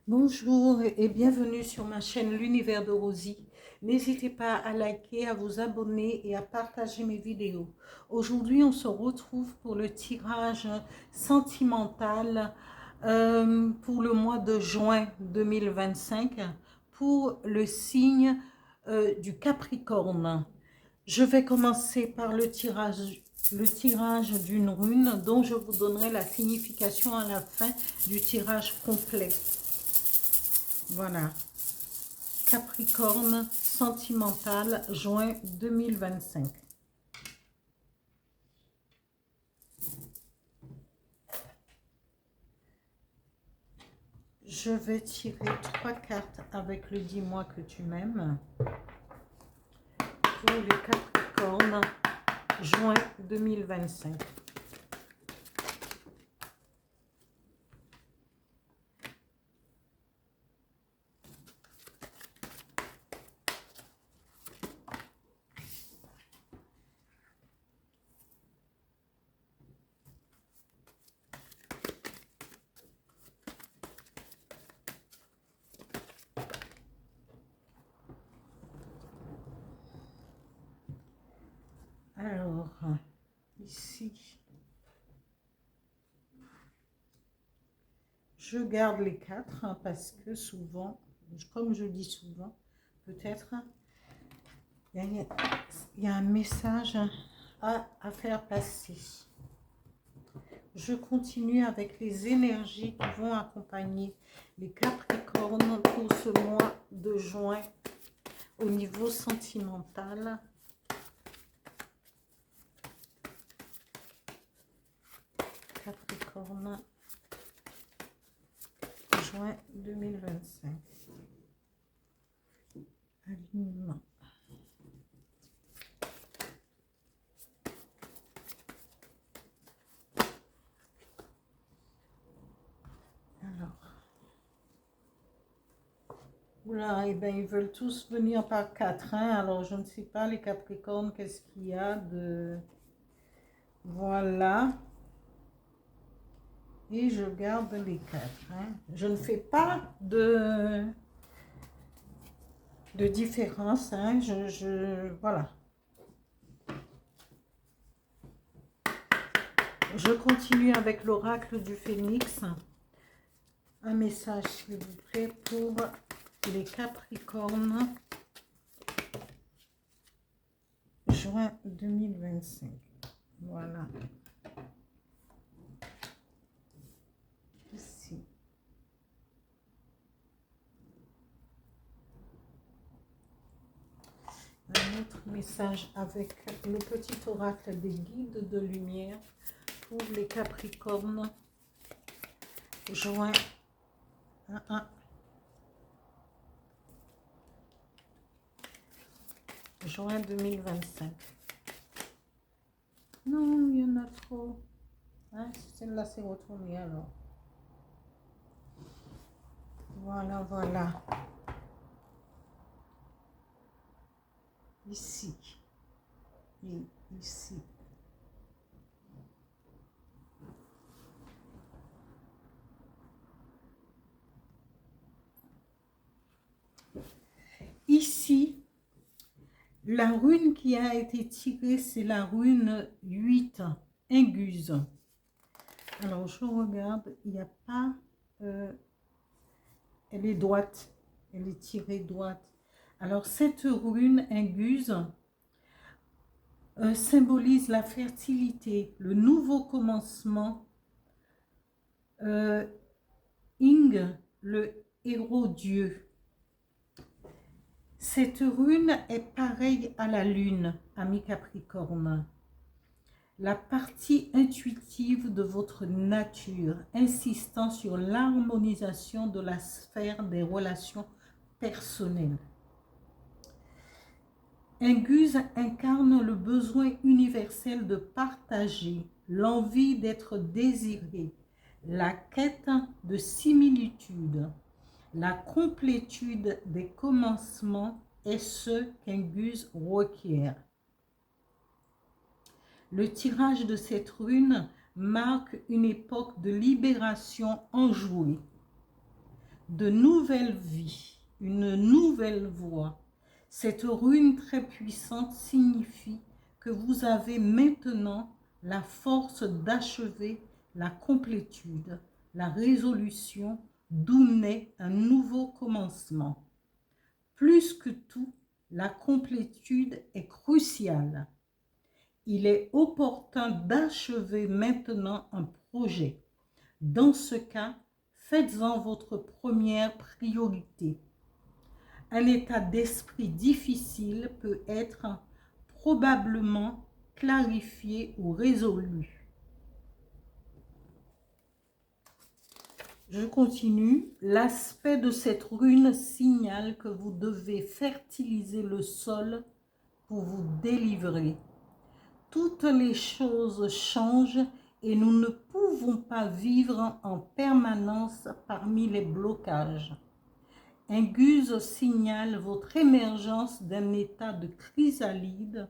Bonjour et bienvenue sur ma chaîne L'Univers de Rosie. N'hésitez pas à liker, à vous abonner et à partager mes vidéos. Aujourd'hui, on se retrouve pour le tirage sentimental pour le mois de juin 2025 pour le signe du Capricorne. Je vais commencer par le tirage d'une rune dont je vous donnerai la signification à la fin du tirage complet. Voilà, Capricorne sentimental, juin 2025. Je vais tirer 3 cartes avec le dis-moi que tu m'aimes. Pour les Capricornes, juin 2025. Alors, ici, je garde les 4 parce que souvent, comme je dis souvent, peut-être, il y a un message à faire passer. Je continue avec les énergies qui vont accompagner les Capricornes pour ce mois de juin au niveau sentimental. Capricorne, juin 2025. Alignement. Alors. Oula, et bien ils veulent tous venir par 4. Alors je ne sais pas les Capricornes, qu'est-ce qu'il y a de... Voilà. Et je garde les 4. Je ne fais pas de différence. Voilà. Je continue avec l'oracle du Phénix. Un message, s'il vous plaît, pour les Capricornes, juin 2025. Voilà. Ici. Un autre message avec le petit oracle des guides de lumière pour les Capricornes, juin 1. Juin 2025. Non, il y en a trop. Celle-là, c'est retourné alors. Voilà, voilà. Ici. Et ici. Ici, la rune qui a été tirée, c'est la rune 8, Inguse. Alors, je regarde, il n'y a pas... elle est droite, elle est tirée droite. Alors, cette rune Inguse symbolise la fertilité, le nouveau commencement. Ing, le héros Dieu. Cette rune est pareille à la lune, ami Capricorne. La partie intuitive de votre nature, insistant sur l'harmonisation de la sphère des relations personnelles. Inguse incarne le besoin universel de partager, l'envie d'être désiré, la quête de similitude. La complétude des commencements est ce qu'Inguse requiert. Le tirage de cette rune marque une époque de libération enjouée. de nouvelle vie, une nouvelle voie. Cette rune très puissante signifie que vous avez maintenant la force d'achever la complétude, la résolution, d'où naît un nouveau commencement. Plus que tout, la complétude est cruciale. Il est opportun d'achever maintenant un projet. Dans ce cas, faites-en votre première priorité. Un état d'esprit difficile peut être probablement clarifié ou résolu. Je continue. L'aspect de cette rune signale que vous devez fertiliser le sol pour vous délivrer. Toutes les choses changent et nous ne pouvons pas vivre en permanence parmi les blocages. Inguse signale votre émergence d'un état de chrysalide.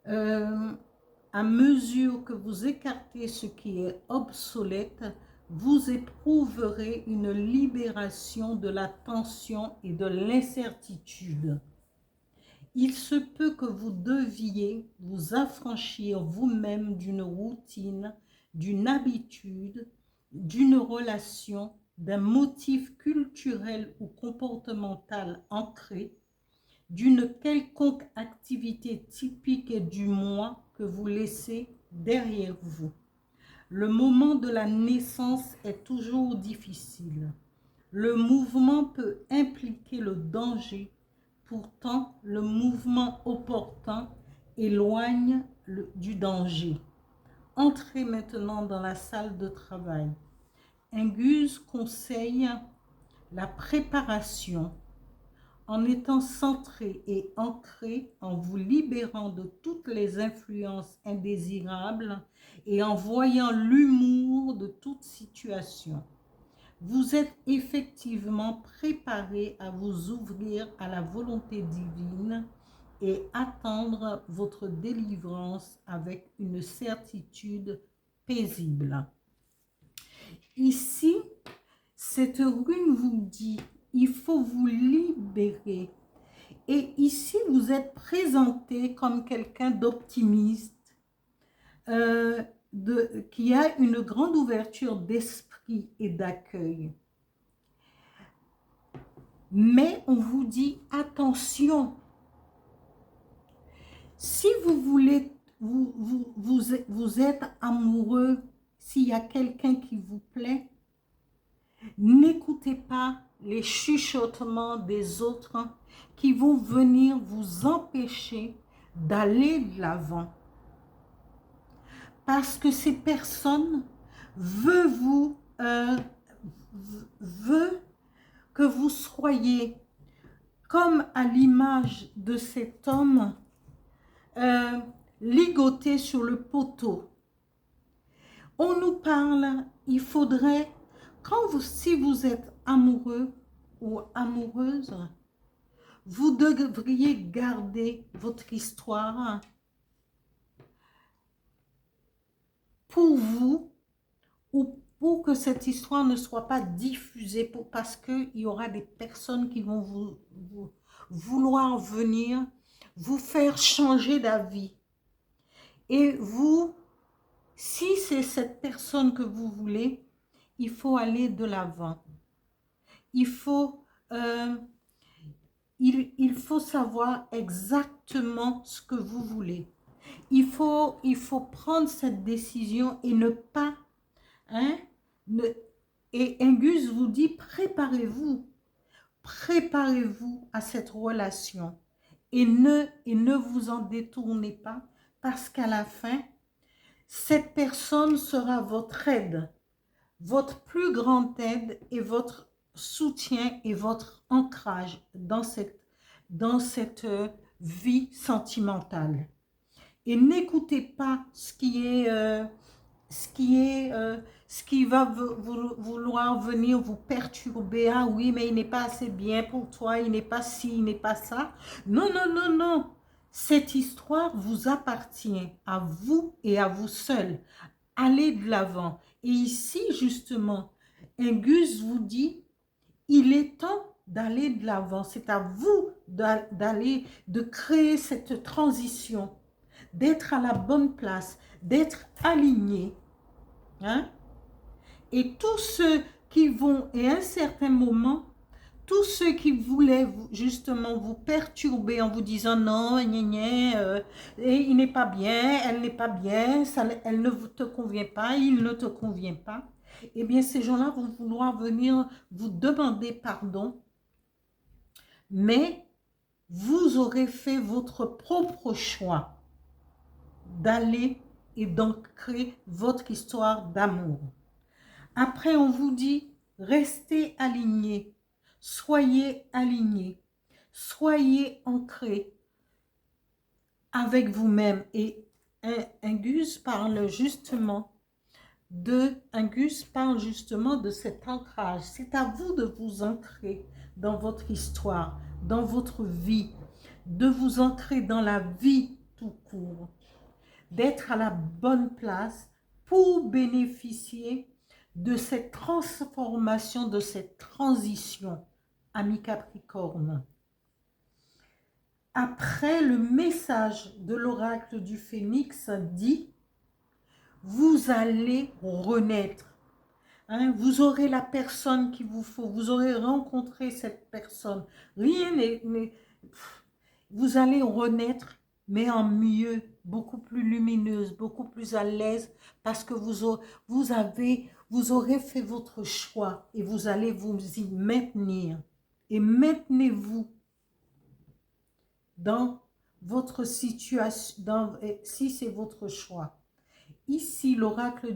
À mesure que vous écartez ce qui est obsolète, vous éprouverez une libération de la tension et de l'incertitude. Il se peut que vous deviez vous affranchir vous-même d'une routine, d'une habitude, d'une relation, d'un motif culturel ou comportemental ancré, d'une quelconque activité typique du moi que vous laissez derrière vous. Le moment de la naissance est toujours difficile. Le mouvement peut impliquer le danger. Pourtant, le mouvement opportun éloigne du danger. Entrez maintenant dans la salle de travail. Inguse conseille la préparation en étant centré et ancré, en vous libérant de toutes les influences indésirables et en voyant l'humour de toute situation. Vous êtes effectivement préparé à vous ouvrir à la volonté divine et attendre votre délivrance avec une certitude paisible. Ici, cette rune vous dit, il faut vous libérer. Et ici, vous êtes présenté comme quelqu'un d'optimiste, qui a une grande ouverture d'esprit et d'accueil. Mais on vous dit attention, si vous voulez, vous êtes amoureux, s'il y a quelqu'un qui vous plaît, n'écoutez pas les chuchotements des autres qui vont venir vous empêcher d'aller de l'avant. Parce que ces personnes veulent que vous soyez comme à l'image de cet homme ligoté sur le poteau. On nous parle, il faudrait, si vous êtes amoureux ou amoureuse, vous devriez garder votre histoire pour vous, ou pour que cette histoire ne soit pas diffusée, parce qu'il y aura des personnes qui vont vouloir venir vous faire changer d'avis. Et vous, si c'est cette personne que vous voulez, il faut aller de l'avant. Il faut savoir exactement ce que vous voulez. Il faut prendre cette décision et ne pas... et Inguse vous dit, préparez-vous. Préparez-vous à cette relation. Et ne vous en détournez pas, parce qu'à la fin, cette personne sera votre aide, votre plus grande aide et votre soutien et votre ancrage dans cette vie sentimentale. Et n'écoutez pas ce qui va vouloir venir vous perturber. Ah oui, mais il n'est pas assez bien pour toi, il n'est pas ci, il n'est pas ça. Non, non, non, non. Cette histoire vous appartient à vous et à vous seul. Allez de l'avant. Et ici, justement, Un Gus vous dit, il est temps d'aller de l'avant. C'est à vous d'aller, de créer cette transition, d'être à la bonne place, d'être aligné. Hein? Et tous ceux qui vont, et à un certain moment, tous ceux qui voulaient justement vous perturber en vous disant non, et il n'est pas bien, elle n'est pas bien, ça, elle ne te convient pas, il ne te convient pas, eh bien ces gens-là vont vouloir venir vous demander pardon, mais vous aurez fait votre propre choix d'aller et d'ancrer votre histoire d'amour. Après, on vous dit, restez alignés, soyez alignés, soyez ancrés avec vous-même. Et Angus parle justement de cet ancrage. C'est à vous de vous ancrer dans votre histoire, dans votre vie, de vous ancrer dans la vie tout court, d'être à la bonne place pour bénéficier de cette transformation, de cette transition, ami Capricorne. Après, le message de l'oracle du Phénix dit, vous allez renaître. Hein, vous aurez la personne qu'il vous faut, vous aurez rencontré cette personne. Rien n'est... Vous allez renaître, mais en mieux, beaucoup plus lumineuse, beaucoup plus à l'aise, parce que vous aurez fait votre choix et vous allez vous y maintenir. Et maintenez-vous dans votre situation, si c'est votre choix. Ici, l'oracle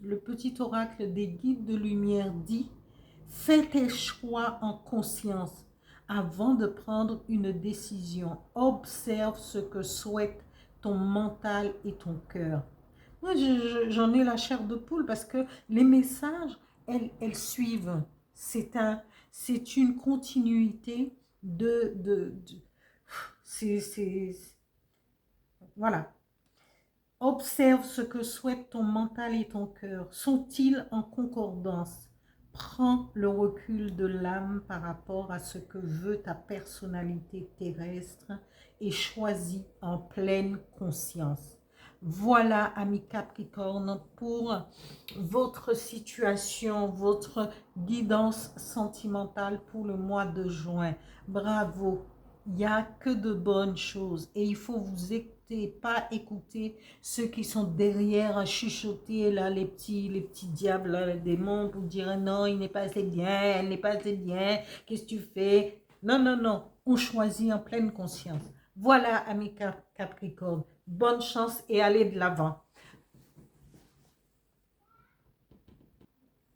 le petit oracle des guides de lumière dit, fais tes choix en conscience avant de prendre une décision. Observe ce que souhaitent ton mental et ton cœur. Moi, j'en ai la chair de poule parce que les messages, elles suivent. C'est une continuité voilà. Observe ce que souhaitent ton mental et ton cœur. Sont-ils en concordance? Prends le recul de l'âme par rapport à ce que veut ta personnalité terrestre et choisis en pleine conscience. Voilà, ami Capricorne, pour votre situation, votre guidance sentimentale pour le mois de juin. Bravo, il n'y a que de bonnes choses et il faut vous écouter, pas écouter ceux qui sont derrière à chuchoter, là, les petits diables, là, les démons, pour dire non, il n'est pas assez bien, elle n'est pas assez bien, qu'est-ce que tu fais? Non, non, non, on choisit en pleine conscience. Voilà, ami Capricorne, bonne chance et allez de l'avant.